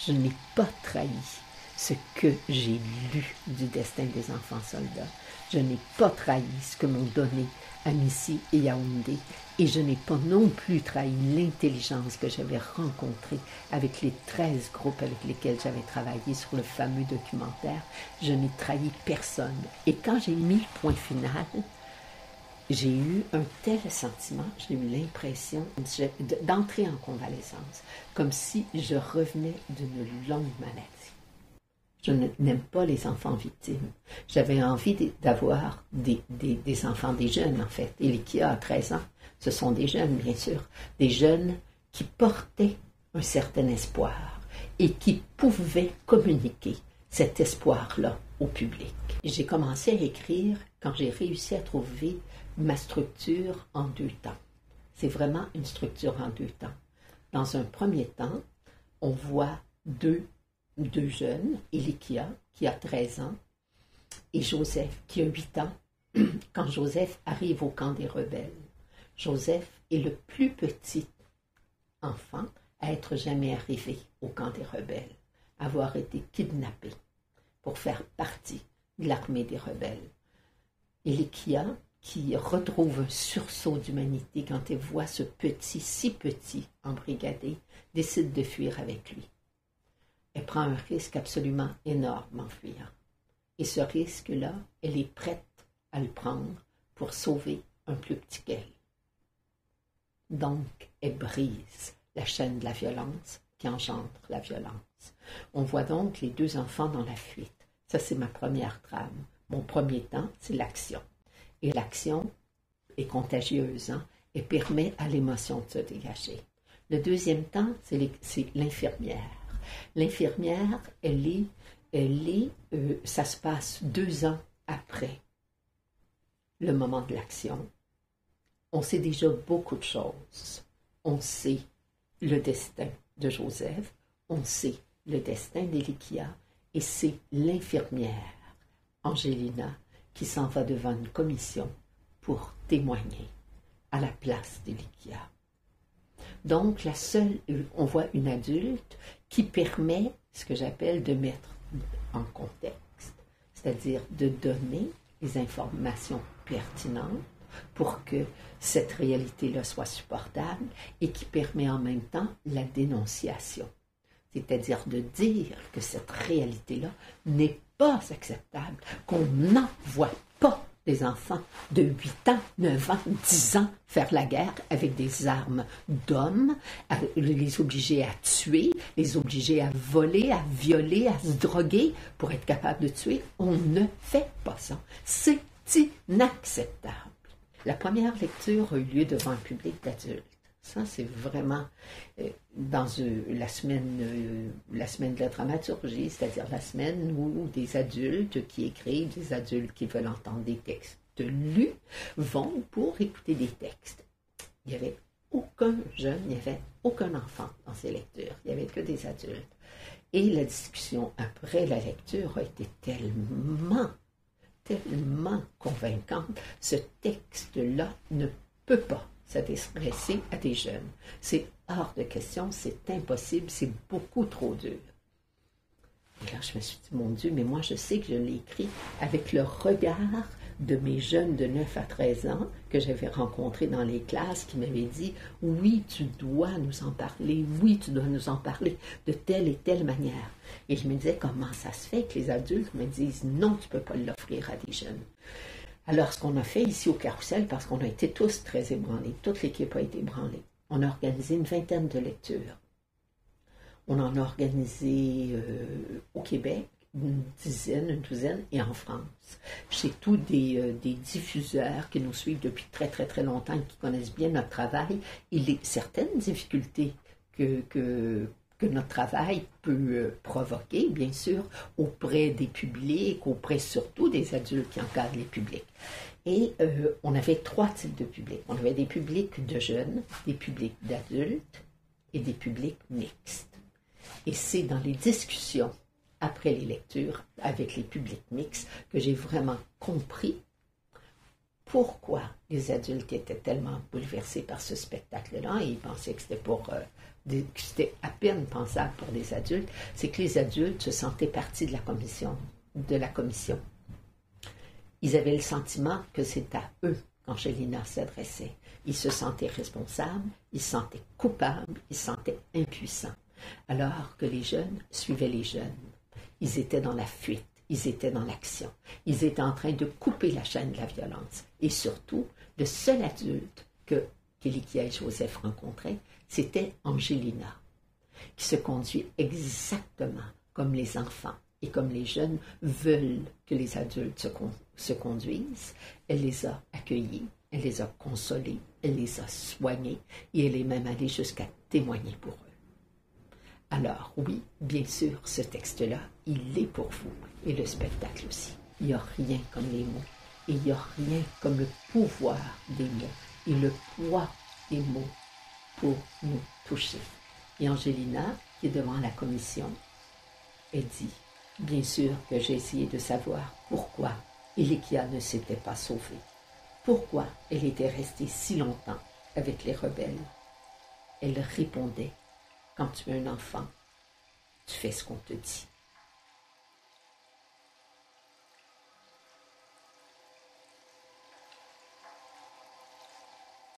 je n'ai pas trahi ce que j'ai lu du destin des enfants soldats. Je n'ai pas trahi ce que m'ont donné Amici et Yaoundé. Et je n'ai pas non plus trahi l'intelligence que j'avais rencontrée avec les 13 groupes avec lesquels j'avais travaillé sur le fameux documentaire. Je n'ai trahi personne. Et quand j'ai mis le point final, j'ai eu un tel sentiment, j'ai eu l'impression d'entrer en convalescence, comme si je revenais d'une longue maladie. Je n'aime pas les enfants victimes. J'avais envie d'avoir des enfants, des jeunes en fait. Et qui a 13 ans, ce sont des jeunes bien sûr, des jeunes qui portaient un certain espoir et qui pouvaient communiquer cet espoir-là au public. J'ai commencé à écrire quand j'ai réussi à trouver ma structure en 2 temps. C'est vraiment une structure en 2 temps. Dans un premier temps, on voit deux jeunes, Elikia, qui a 13 ans, et Joseph, qui a 8 ans, quand Joseph arrive au camp des rebelles. Joseph est le plus petit enfant à être jamais arrivé au camp des rebelles, avoir été kidnappé pour faire partie de l'armée des rebelles. Elikia, qui retrouve un sursaut d'humanité quand elle voit ce petit, si petit, embrigadé, décide de fuir avec lui. Elle prend un risque absolument énorme en fuyant. Et ce risque-là, elle est prête à le prendre pour sauver un plus petit qu'elle. Donc, elle brise la chaîne de la violence qui engendre la violence. On voit donc les 2 enfants dans la fuite. Ça, c'est ma première trame. Mon premier temps, c'est l'action. Et l'action est contagieuse, hein, et permet à l'émotion de se dégager. Le deuxième temps, c'est l'infirmière. L'infirmière, ça se passe 2 ans après le moment de l'action. On sait déjà beaucoup de choses. On sait le destin de Joseph, on sait le destin d'Elikia, et c'est l'infirmière, Angelina, qui s'en va devant une commission pour témoigner à la place d'Elikia. Donc, on voit une adulte qui permet ce que j'appelle de mettre en contexte, c'est-à-dire de donner les informations pertinentes pour que cette réalité-là soit supportable et qui permet en même temps la dénonciation, c'est-à-dire de dire que cette réalité-là n'est pas acceptable, qu'on n'envoie pas des enfants de 8 ans, 9 ans, 10 ans faire la guerre avec des armes d'hommes, les obliger à tuer, les obliger à voler, à violer, à se droguer pour être capable de tuer. On ne fait pas ça. C'est inacceptable. La première lecture a eu lieu devant un public d'adultes. Ça, c'est vraiment dans la semaine de la dramaturgie, c'est-à-dire la semaine où des adultes qui écrivent, des adultes qui veulent entendre des textes lus, vont pour écouter des textes. Il n'y avait aucun jeune, il n'y avait aucun enfant dans ces lectures, il n'y avait que des adultes. Et la discussion après la lecture a été tellement convaincante. Ce texte-là ne peut pas s'adresser à des jeunes. C'est hors de question, c'est impossible, c'est beaucoup trop dur. Et là, je me suis dit, mon Dieu, mais moi, je sais que je l'ai écrit avec le regard de mes jeunes de 9 à 13 ans que j'avais rencontrés dans les classes qui m'avaient dit, oui, tu dois nous en parler, oui, tu dois nous en parler de telle et telle manière. Et je me disais, comment ça se fait que les adultes me disent, non, tu ne peux pas l'offrir à des jeunes. Alors, ce qu'on a fait ici au Carrousel, parce qu'on a été tous très ébranlés, toute l'équipe a été ébranlée, on a organisé une 20aine de lectures. On en a organisé au Québec, une douzaine, et en France. Chez tous des diffuseurs qui nous suivent depuis très, très, très longtemps et qui connaissent bien notre travail, il y a certaines difficultés que notre travail peut provoquer, bien sûr, auprès des publics, auprès surtout des adultes qui encadrent les publics. Et on avait 3 types de publics. On avait des publics de jeunes, des publics d'adultes et des publics mixtes. Et c'est dans les discussions après les lectures avec les publics mixtes que j'ai vraiment compris pourquoi les adultes étaient tellement bouleversés par ce spectacle-là et ils pensaient que que c'était à peine pensable pour les adultes, c'est que les adultes se sentaient partie de la commission. Ils avaient le sentiment que c'est à eux qu'Angelina s'adressait. Ils se sentaient responsables, ils se sentaient coupables, ils se sentaient impuissants. Alors que les jeunes suivaient les jeunes. Ils étaient dans la fuite, ils étaient dans l'action. Ils étaient en train de couper la chaîne de la violence. Et surtout, le seul adulte qu'Elikia et Joseph rencontraient, c'était Angelina, qui se conduit exactement comme les enfants et comme les jeunes veulent que les adultes se conduisent. Elle les a accueillis, elle les a consolés, elle les a soignés et elle est même allée jusqu'à témoigner pour eux. Alors oui, bien sûr, ce texte-là, il est pour vous et le spectacle aussi. Il n'y a rien comme les mots et il n'y a rien comme le pouvoir des mots et le poids des mots pour nous toucher. Et Angelina, qui est devant la commission, elle dit, bien sûr que j'ai essayé de savoir pourquoi Elikia ne s'était pas sauvée, pourquoi elle était restée si longtemps avec les rebelles. Elle répondait, quand tu es un enfant, tu fais ce qu'on te dit.